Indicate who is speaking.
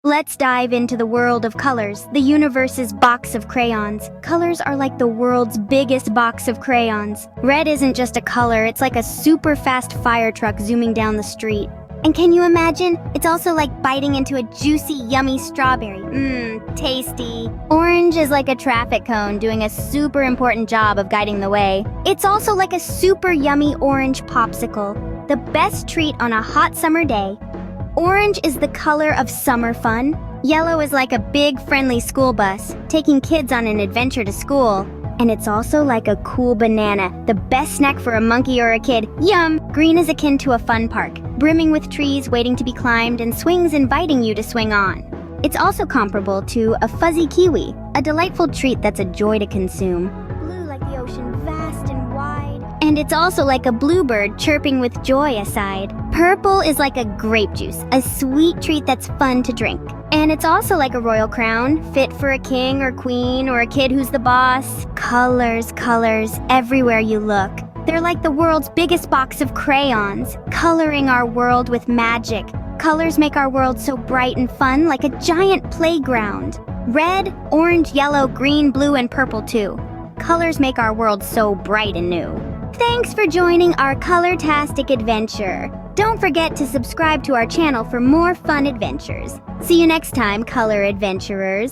Speaker 1: Let's dive into the world of colors, the universe's box of crayons. Colors are like the world's biggest box of crayons. Red isn't just a color, it's like a super fast fire truck zooming down the street. And can you imagine? It's also like biting into a juicy, yummy strawberry. Tasty. Orange is like a traffic cone doing a super important job of guiding the way. It's also like a super yummy orange popsicle, the best treat on a hot summer day. Orange is the color of summer fun. Yellow is like a big, friendly school bus, taking kids on an adventure to school. And it's also like a cool banana, the best snack for a monkey or a kid. Yum! Green is akin to a fun park, brimming with trees waiting to be climbed and swings inviting you to swing on. It's also comparable to a fuzzy kiwi, a delightful treat that's a joy to consume. Blue like the ocean, vast and wide. And it's also like a bluebird chirping with joy aside. Purple is like a grape juice, a sweet treat that's fun to drink. And it's also like a royal crown, fit for a king or queen or a kid who's the boss. Colors, colors, everywhere you look. They're like the world's biggest box of crayons, coloring our world with magic. Colors make our world so bright and fun, like a giant playground. Red, orange, yellow, green, blue, and purple too. Colors make our world so bright and new. Thanks for joining our color-tastic adventure. Don't forget to subscribe to our channel for more fun adventures. See you next time, color adventurers.